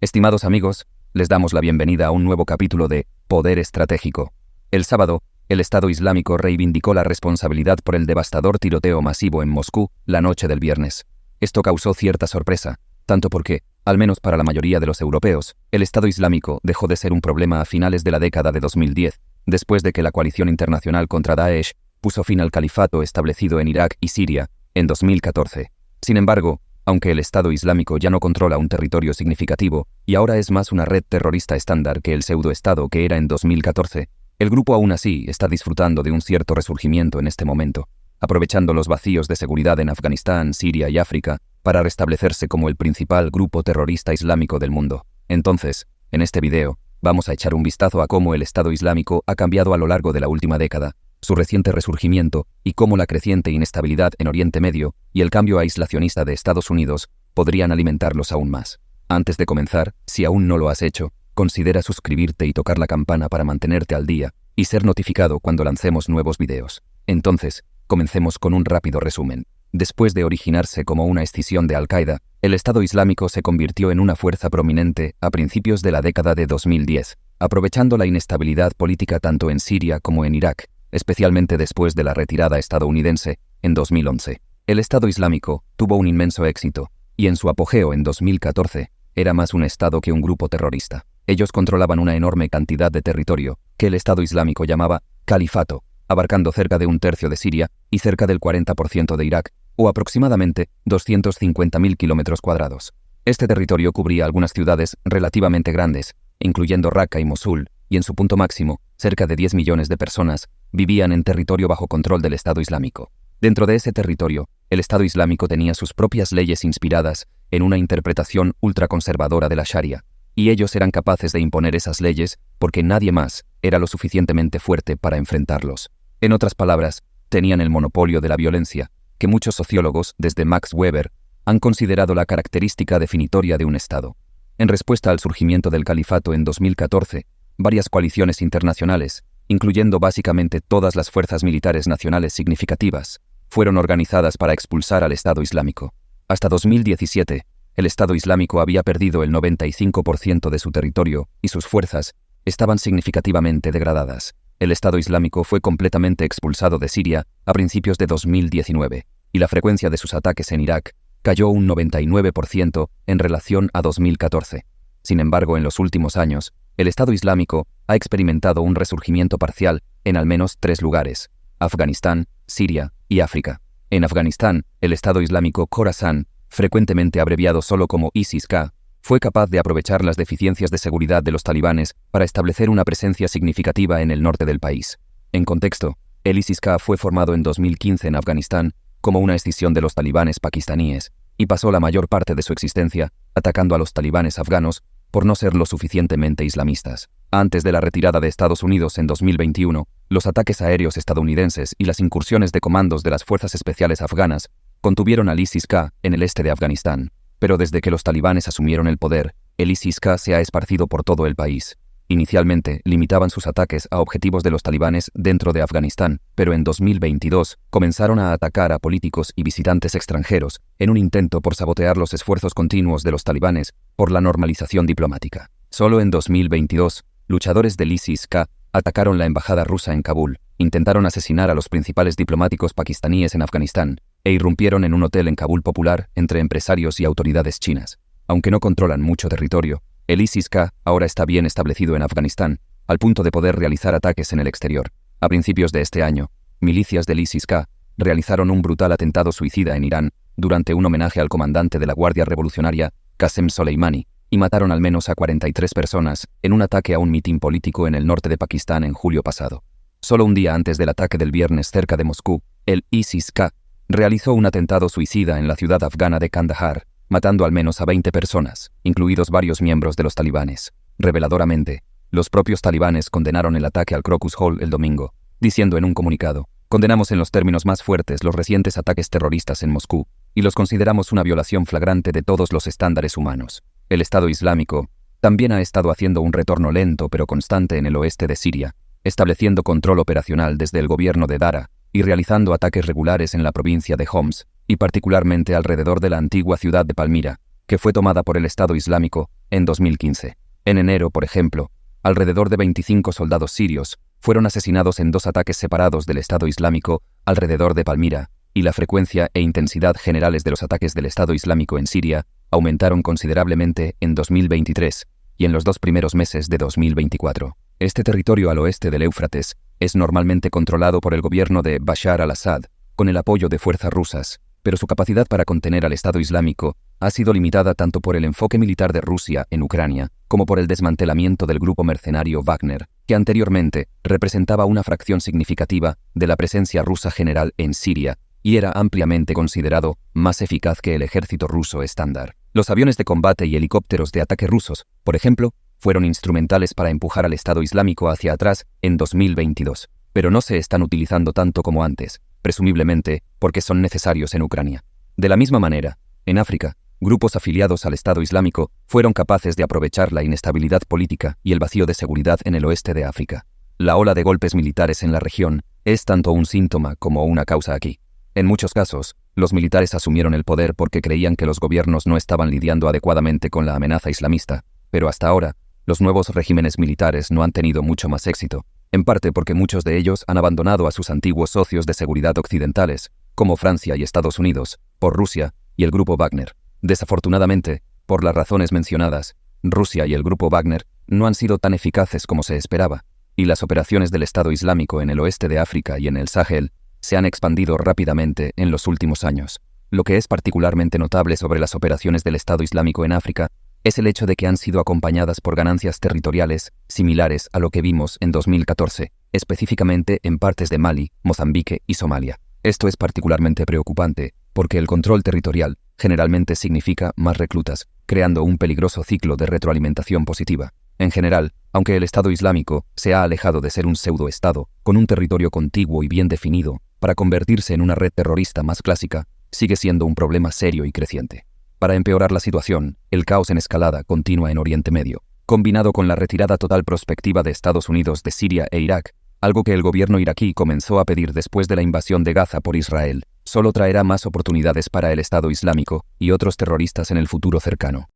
Estimados amigos, les damos la bienvenida a un nuevo capítulo de Poder Estratégico. El sábado, el Estado Islámico reivindicó la responsabilidad por el devastador tiroteo masivo en Moscú la noche del viernes. Esto causó cierta sorpresa, tanto porque, al menos para la mayoría de los europeos, el Estado Islámico dejó de ser un problema a finales de la década de 2010, después de que la coalición internacional contra Daesh puso fin al califato establecido en Irak y Siria en 2014. Sin embargo, aunque el Estado Islámico ya no controla un territorio significativo y ahora es más una red terrorista estándar que el pseudoestado que era en 2014, el grupo aún así está disfrutando de un cierto resurgimiento en este momento, aprovechando los vacíos de seguridad en Afganistán, Siria y África para restablecerse como el principal grupo terrorista islámico del mundo. Entonces, en este video, vamos a echar un vistazo a cómo el Estado Islámico ha cambiado a lo largo de la última década, su reciente resurgimiento y cómo la creciente inestabilidad en Oriente Medio y el cambio aislacionista de Estados Unidos podrían alimentarlos aún más. Antes de comenzar, si aún no lo has hecho, considera suscribirte y tocar la campana para mantenerte al día y ser notificado cuando lancemos nuevos videos. Entonces, comencemos con un rápido resumen. Después de originarse como una escisión de Al-Qaeda, el Estado Islámico se convirtió en una fuerza prominente a principios de la década de 2010, aprovechando la inestabilidad política tanto en Siria como en Irak, especialmente después de la retirada estadounidense en 2011. El Estado Islámico tuvo un inmenso éxito, y en su apogeo en 2014, era más un Estado que un grupo terrorista. Ellos controlaban una enorme cantidad de territorio, que el Estado Islámico llamaba califato, abarcando cerca de un tercio de Siria y cerca del 40% de Irak, o aproximadamente 250.000 kilómetros cuadrados. Este territorio cubría algunas ciudades relativamente grandes, incluyendo Raqqa y Mosul, y en su punto máximo, cerca de 10 millones de personas vivían en territorio bajo control del Estado Islámico. Dentro de ese territorio, el Estado Islámico tenía sus propias leyes inspiradas en una interpretación ultraconservadora de la Sharia, y ellos eran capaces de imponer esas leyes porque nadie más era lo suficientemente fuerte para enfrentarlos. En otras palabras, tenían el monopolio de la violencia, que muchos sociólogos, desde Max Weber, han considerado la característica definitoria de un Estado. En respuesta al surgimiento del califato en 2014, varias coaliciones internacionales, incluyendo básicamente todas las fuerzas militares nacionales significativas, fueron organizadas para expulsar al Estado Islámico. Hasta 2017, el Estado Islámico había perdido el 95% de su territorio y sus fuerzas estaban significativamente degradadas. El Estado Islámico fue completamente expulsado de Siria a principios de 2019, y la frecuencia de sus ataques en Irak cayó un 99% en relación a 2014. Sin embargo, en los últimos años, el Estado Islámico ha experimentado un resurgimiento parcial en al menos 3 lugares: Afganistán, Siria y África. En Afganistán, el Estado Islámico Khorasan, frecuentemente abreviado solo como ISIS-K, fue capaz de aprovechar las deficiencias de seguridad de los talibanes para establecer una presencia significativa en el norte del país. En contexto, el ISIS-K fue formado en 2015 en Afganistán como una escisión de los talibanes pakistaníes y pasó la mayor parte de su existencia atacando a los talibanes afganos por no ser lo suficientemente islamistas. Antes de la retirada de Estados Unidos en 2021, los ataques aéreos estadounidenses y las incursiones de comandos de las fuerzas especiales afganas contuvieron al ISIS-K en el este de Afganistán. Pero desde que los talibanes asumieron el poder, el ISIS-K se ha esparcido por todo el país. Inicialmente, limitaban sus ataques a objetivos de los talibanes dentro de Afganistán, pero en 2022 comenzaron a atacar a políticos y visitantes extranjeros en un intento por sabotear los esfuerzos continuos de los talibanes por la normalización diplomática. Solo en 2022, luchadores del ISIS-K atacaron la embajada rusa en Kabul, intentaron asesinar a los principales diplomáticos pakistaníes en Afganistán e irrumpieron en un hotel en Kabul popular entre empresarios y autoridades chinas. Aunque no controlan mucho territorio, el ISIS-K ahora está bien establecido en Afganistán, al punto de poder realizar ataques en el exterior. A principios de este año, milicias del ISIS-K realizaron un brutal atentado suicida en Irán durante un homenaje al comandante de la Guardia Revolucionaria, Qasem Soleimani, y mataron al menos a 43 personas en un ataque a un mitin político en el norte de Pakistán en julio pasado. Solo un día antes del ataque del viernes cerca de Moscú, el ISIS-K realizó un atentado suicida en la ciudad afgana de Kandahar, matando al menos a 20 personas, incluidos varios miembros de los talibanes. Reveladoramente, los propios talibanes condenaron el ataque al Crocus Hall el domingo, diciendo en un comunicado: «Condenamos en los términos más fuertes los recientes ataques terroristas en Moscú y los consideramos una violación flagrante de todos los estándares humanos». El Estado Islámico también ha estado haciendo un retorno lento pero constante en el oeste de Siria, estableciendo control operacional desde el gobierno de Dara y realizando ataques regulares en la provincia de Homs, y particularmente alrededor de la antigua ciudad de Palmira, que fue tomada por el Estado Islámico en 2015. En enero, por ejemplo, alrededor de 25 soldados sirios fueron asesinados en 2 ataques separados del Estado Islámico alrededor de Palmira, y la frecuencia e intensidad generales de los ataques del Estado Islámico en Siria aumentaron considerablemente en 2023 y en los 2 primeros meses de 2024. Este territorio al oeste del Éufrates es normalmente controlado por el gobierno de Bashar al-Assad, con el apoyo de fuerzas rusas, pero su capacidad para contener al Estado Islámico ha sido limitada tanto por el enfoque militar de Rusia en Ucrania como por el desmantelamiento del grupo mercenario Wagner, que anteriormente representaba una fracción significativa de la presencia rusa general en Siria y era ampliamente considerado más eficaz que el ejército ruso estándar. Los aviones de combate y helicópteros de ataque rusos, por ejemplo, fueron instrumentales para empujar al Estado Islámico hacia atrás en 2022, pero no se están utilizando tanto como antes, presumiblemente porque son necesarios en Ucrania. De la misma manera, en África, grupos afiliados al Estado Islámico fueron capaces de aprovechar la inestabilidad política y el vacío de seguridad en el oeste de África. La ola de golpes militares en la región es tanto un síntoma como una causa aquí. En muchos casos, los militares asumieron el poder porque creían que los gobiernos no estaban lidiando adecuadamente con la amenaza islamista, pero hasta ahora, los nuevos regímenes militares no han tenido mucho más éxito, en parte porque muchos de ellos han abandonado a sus antiguos socios de seguridad occidentales, como Francia y Estados Unidos, por Rusia y el grupo Wagner. Desafortunadamente, por las razones mencionadas, Rusia y el grupo Wagner no han sido tan eficaces como se esperaba, y las operaciones del Estado Islámico en el oeste de África y en el Sahel se han expandido rápidamente en los últimos años. Lo que es particularmente notable sobre las operaciones del Estado Islámico en África es el hecho de que han sido acompañadas por ganancias territoriales similares a lo que vimos en 2014, específicamente en partes de Mali, Mozambique y Somalia. Esto es particularmente preocupante, porque el control territorial generalmente significa más reclutas, creando un peligroso ciclo de retroalimentación positiva. En general, aunque el Estado Islámico se ha alejado de ser un pseudo-estado, con un territorio contiguo y bien definido, para convertirse en una red terrorista más clásica, sigue siendo un problema serio y creciente. Para empeorar la situación, el caos en escalada continua en Oriente Medio, combinado con la retirada total prospectiva de Estados Unidos de Siria e Irak, algo que el gobierno iraquí comenzó a pedir después de la invasión de Gaza por Israel, solo traerá más oportunidades para el Estado Islámico y otros terroristas en el futuro cercano.